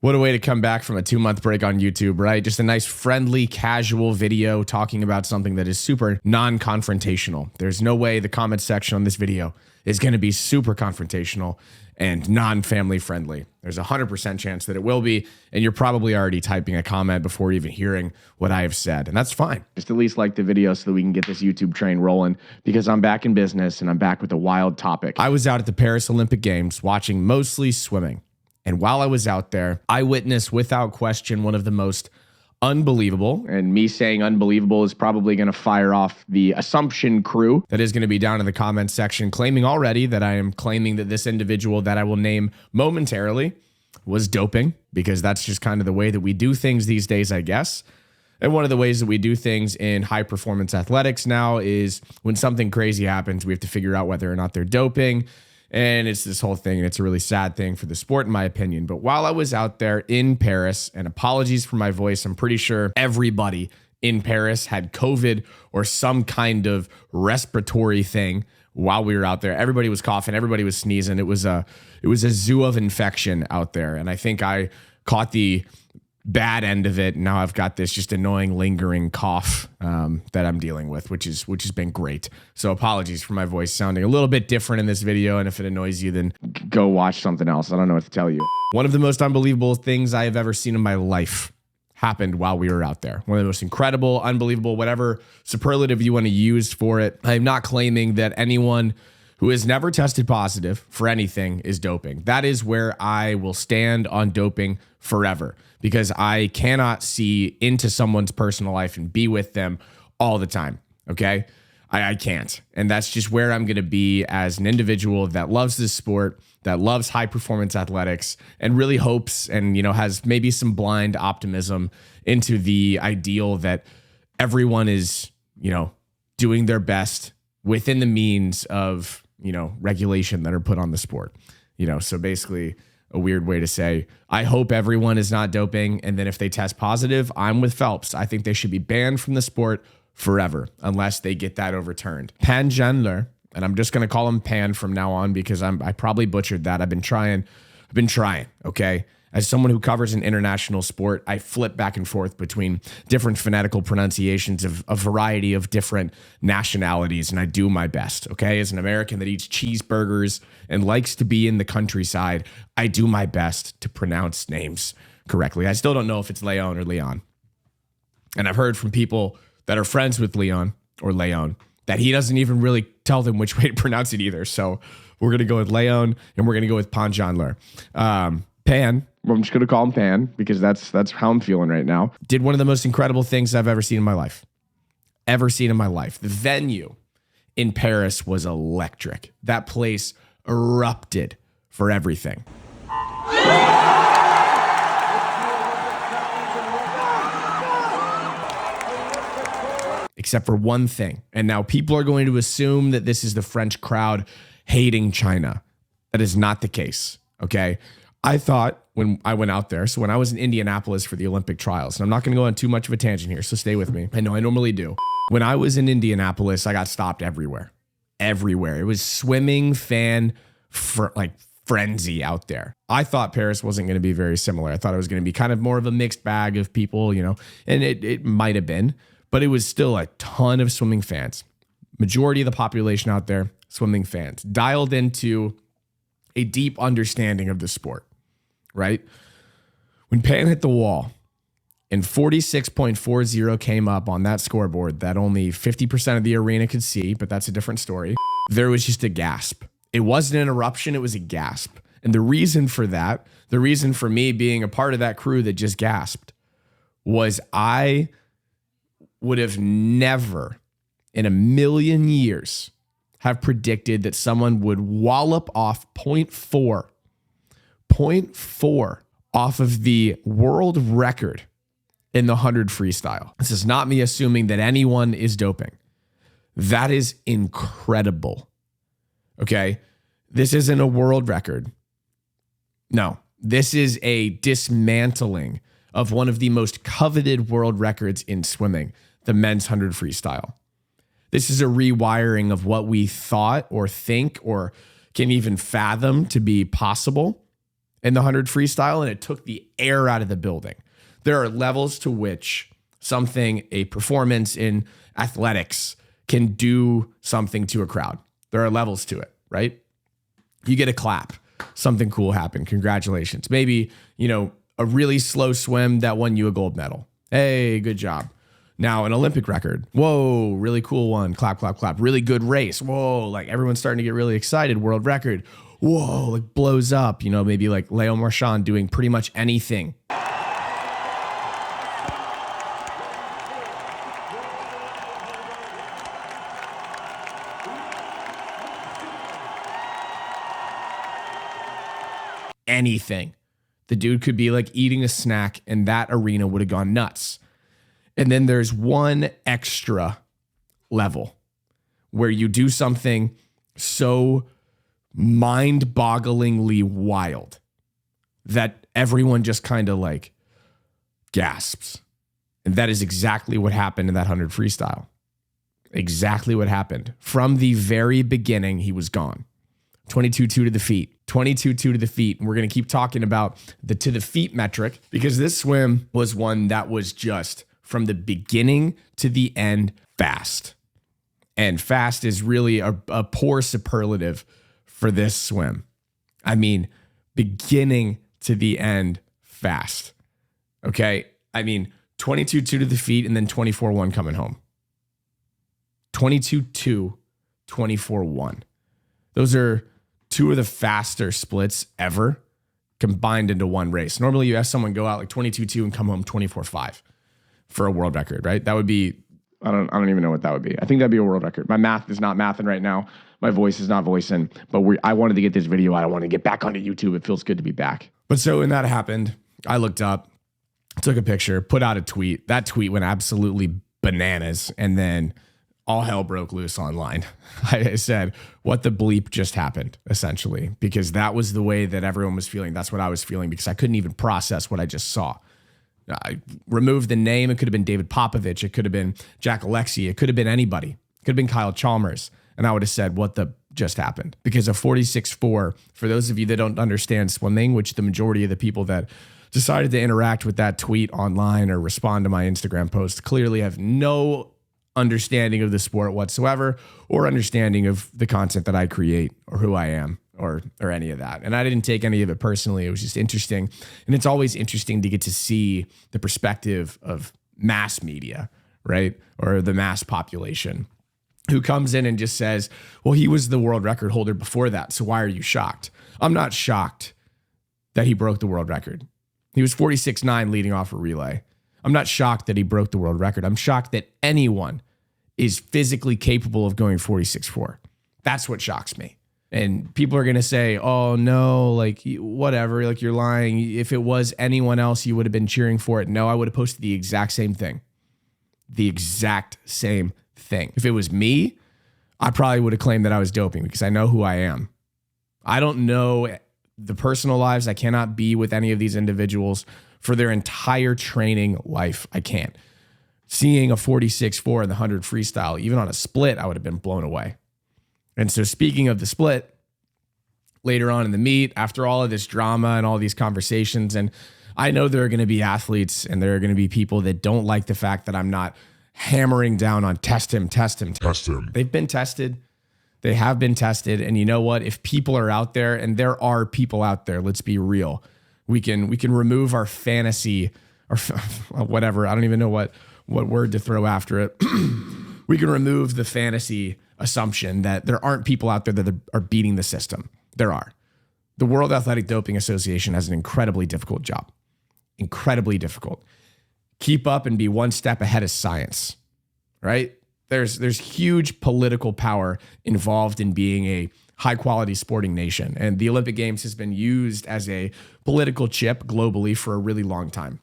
What a way to come back from a 2-month break on YouTube, right? Just a nice, friendly, casual video talking about something that is super non-confrontational. There's no way the comment section on this video is going to be super confrontational and non-family friendly. There's a 100% chance that it will be, and you're probably already typing a comment before even hearing what I have said, and that's fine. Just at least like the video so that we can get this YouTube train rolling, because I'm back in business and I'm back with a wild topic. I was out at the Paris Olympic Games watching mostly swimming. And while I was out there, I witnessed without question one of the most unbelievable, and me saying unbelievable is probably going to fire off the assumption crew that is going to be down in the comments section claiming already that I am claiming that this individual that I will name momentarily was doping, because that's just kind of the way that we do things these days, I guess. And one of the ways that we do things in high performance athletics now is when something crazy happens, we have to figure out whether or not they're doping. And it's this whole thing, and it's a really sad thing for the sport, in my opinion. But while I was out there in Paris, and apologies for my voice, I'm pretty sure everybody in Paris had COVID or some kind of respiratory thing while we were out there. Everybody was coughing, everybody was sneezing. It was a zoo of infection out there. And I think I caught the bad end of it. Now I've got this just annoying lingering cough that I'm dealing with, which has been great. So apologies for my voice sounding a little bit different in this video. And if it annoys you, then go watch something else. I don't know what to tell you. One of the most unbelievable things I have ever seen in my life happened while we were out there. One of the most incredible, unbelievable, whatever superlative you want to use for it. I'm not claiming that anyone who has never tested positive for anything is doping. That is where I will stand on doping forever, because I cannot see into someone's personal life and be with them all the time, okay? I can't. And that's just where I'm going to be as an individual that loves this sport, that loves high performance athletics, and really hopes and, has maybe some blind optimism into the ideal that everyone is, doing their best within the means of, regulation that are put on the sport. So basically a weird way to say, I hope everyone is not doping. And then if they test positive, I'm with Phelps. I think they should be banned from the sport forever unless they get that overturned. Zhanle, and I'm just going to call him Pan from now on because I probably butchered that. I've been trying. Okay. As someone who covers an international sport, I flip back and forth between different phonetical pronunciations of a variety of different nationalities, and I do my best, okay? As an American that eats cheeseburgers and likes to be in the countryside, I do my best to pronounce names correctly. I still don't know if it's Leon or Leon. And I've heard from people that are friends with Leon or Leon that he doesn't even really tell them which way to pronounce it either. So we're going to go with Leon, and we're going to go with Zhanle. Pan, I'm just going to call him Pan because that's how I'm feeling right now, did one of the most incredible things I've ever seen in my life. The venue in Paris was electric. That place erupted for everything. Except for one thing. And now people are going to assume that this is the French crowd hating China. That is not the case, okay? I thought when I went out there, so when I was in Indianapolis for the Olympic trials, and I'm not going to go on too much of a tangent here, so stay with me. I know I normally do. When I was in Indianapolis, I got stopped everywhere. It was swimming fan frenzy out there. I thought Paris wasn't going to be very similar. I thought it was going to be kind of more of a mixed bag of people, and it might have been, but it was still a ton of swimming fans. Majority of the population out there, swimming fans, dialed into a deep understanding of the sport, right? When Pan hit the wall and 46.40 came up on that scoreboard that only 50% of the arena could see, but that's a different story, there was just a gasp. It wasn't an eruption, it was a gasp. And the reason for that, the reason for me being a part of that crew that just gasped, was I would have never in a million years have predicted that someone would wallop off 0.4 off of the world record in the 100 freestyle. This is not me assuming that anyone is doping. That is incredible. Okay? This isn't a world record. No, this is a dismantling of one of the most coveted world records in swimming, the men's 100 freestyle. This is a rewiring of what we thought or think or can even fathom to be possible. in the 100 freestyle, and it took the air out of the building. There are levels to which a performance in athletics can do something to a crowd. There are levels to it, right? You get a clap, something cool happened. Congratulations. Maybe, a really slow swim that won you a gold medal. Hey, good job. Now an Olympic record. Whoa, really cool one. Clap, clap, clap. Really good race. Whoa, like everyone's starting to get really excited. World record. Whoa, like blows up. Maybe like Leo Marchand doing pretty much anything. Anything. The dude could be like eating a snack and that arena would have gone nuts. And then there's one extra level where you do something so mind-bogglingly wild that everyone just kind of like gasps. And that is exactly what happened in that 100 freestyle. Exactly what happened. From the very beginning, he was gone. 22-2 to the feet. 22-2 to the feet. And we're going to keep talking about the to the feet metric because this swim was one that was just from the beginning to the end fast. And fast is really a poor superlative for this swim. I mean, beginning to the end fast. Okay? I mean, 22-2 to the feet and then 24-1 coming home. 22-2, 24-1. Those are two of the faster splits ever combined into one race. Normally you have someone go out like 22-2 and come home 24-5 for a world record, right? That would be, I don't even know what that would be. I think that'd be a world record. My math is not mathing right now. My voice is not voicing, but I wanted to get this video out. I want to get back onto YouTube. It feels good to be back. But so when that happened, I looked up, took a picture, put out a tweet. That tweet went absolutely bananas. And then all hell broke loose online. I said, what the bleep just happened, essentially, because that was the way that everyone was feeling. That's what I was feeling because I couldn't even process what I just saw. I removed the name. It could have been David Popovich. It could have been Jack Alexie. It could have been anybody. It could have been Kyle Chalmers. And I would have said, what the just happened? Because a 46.4, for those of you that don't understand swimming, which the majority of the people that decided to interact with that tweet online or respond to my Instagram post clearly have no understanding of the sport whatsoever or understanding of the content that I create or who I am or any of that. And I didn't take any of it personally. It was just interesting. And it's always interesting to get to see the perspective of mass media, right? Or the mass population who comes in and just says, well, he was the world record holder before that. So why are you shocked? I'm not shocked that he broke the world record. He was 46.9 leading off a relay. I'm not shocked that he broke the world record. I'm shocked that anyone is physically capable of going 46.4. That's what shocks me. And people are going to say, oh no, like whatever, like you're lying. If it was anyone else, you would have been cheering for it. No, I would have posted the exact same thing. The exact same thing. If it was me, I probably would have claimed that I was doping because I know who I am. I don't know the personal lives. I cannot be with any of these individuals for their entire training life. I can't. Seeing a 46.4 in the 100 freestyle, even on a split, I would have been blown away. And so speaking of the split, later on in the meet, after all of this drama and all these conversations, and I know there are going to be athletes and there are going to be people that don't like the fact that I'm not hammering down on test him. They've been tested. They have been tested. And you know what? If people are out there, and there are people out there, let's be real, we can remove our fantasy or whatever. I don't even know what word to throw after it. We can remove the fantasy assumption that there aren't people out there that are beating the system. There are. The World Athletic Doping Association has an incredibly difficult job. Incredibly difficult. Keep up and be one step ahead of science, right? There's huge political power involved in being a high quality sporting nation. And the Olympic Games has been used as a political chip globally for a really long time.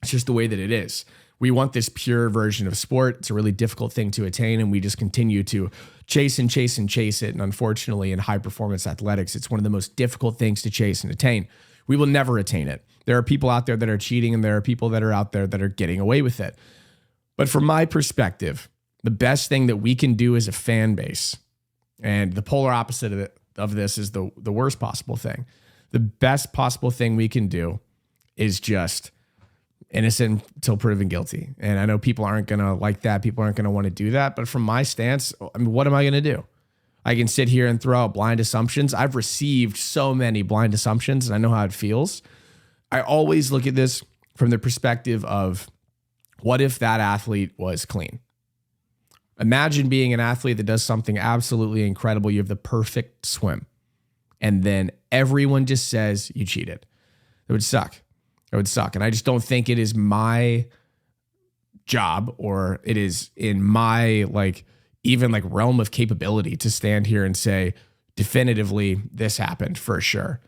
It's just the way that it is. We want this pure version of sport. It's a really difficult thing to attain, and we just continue to chase it. And unfortunately, in high performance athletics, it's one of the most difficult things to chase and attain. We will never attain it. There are people out there that are cheating, and there are people that are out there that are getting away with it. But from my perspective, the best thing that we can do as a fan base, and the polar opposite of this is the worst possible thing. The best possible thing we can do is just innocent until proven guilty. And I know people aren't going to like that. People aren't going to want to do that. But from my stance, I mean, what am I going to do? I can sit here and throw out blind assumptions. I've received so many blind assumptions and I know how it feels. I always look at this from the perspective of what if that athlete was clean? Imagine being an athlete that does something absolutely incredible. You have the perfect swim. And then everyone just says you cheated. It would suck. It would suck. And I just don't think it is my job or it is in my even realm of capability to stand here and say definitively this happened for sure.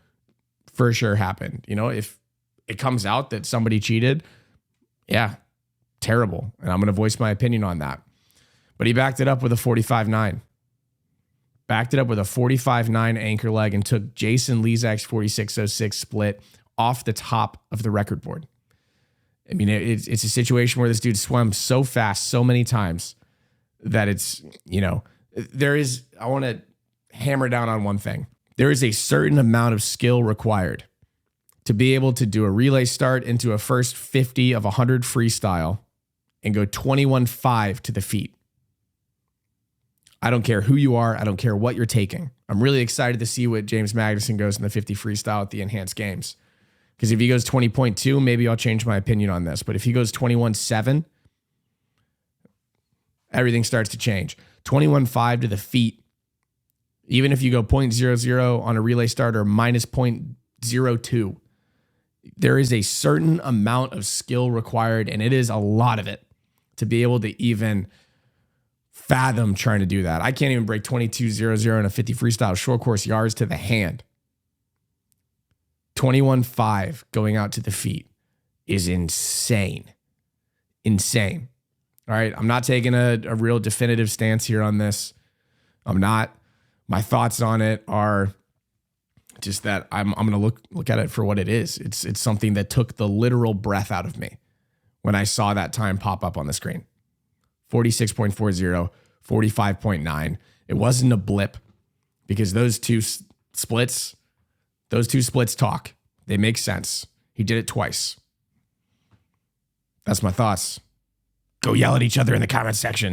For sure happened. You know, if it comes out that somebody cheated, yeah, terrible. And I'm going to voice my opinion on that. But he backed it up with a 45-9. Backed it up with a 45-9 anchor leg and took Jason Lezak's 46.06 split off the top of the record board. I mean, it's a situation where this dude swam so fast so many times that it's, I want to hammer down on one thing. There is a certain amount of skill required to be able to do a relay start into a first 50 of 100 freestyle and go 21.5 to the feet. I don't care who you are. I don't care what you're taking. I'm really excited to see what James Magnuson goes in the 50 freestyle at the enhanced games. Because if he goes 20.2, maybe I'll change my opinion on this. But if he goes 21.7, everything starts to change. 21.5 to the feet. Even if you go 0.00 on a relay start or minus 0.02, there is a certain amount of skill required, and it is a lot of it to be able to even fathom trying to do that. I can't even break 22.00 in a 50 freestyle short course yards to the hand. 21.5 going out to the feet is insane. Insane. All right. I'm not taking a real definitive stance here on this. I'm not. My thoughts on it are just that I'm going to look at it for what it is. It's something that took the literal breath out of me when I saw that time pop up on the screen. 46.40, 45.9. It wasn't a blip because those two splits talk. They make sense. He did it twice. That's my thoughts. Go yell at each other in the comment section.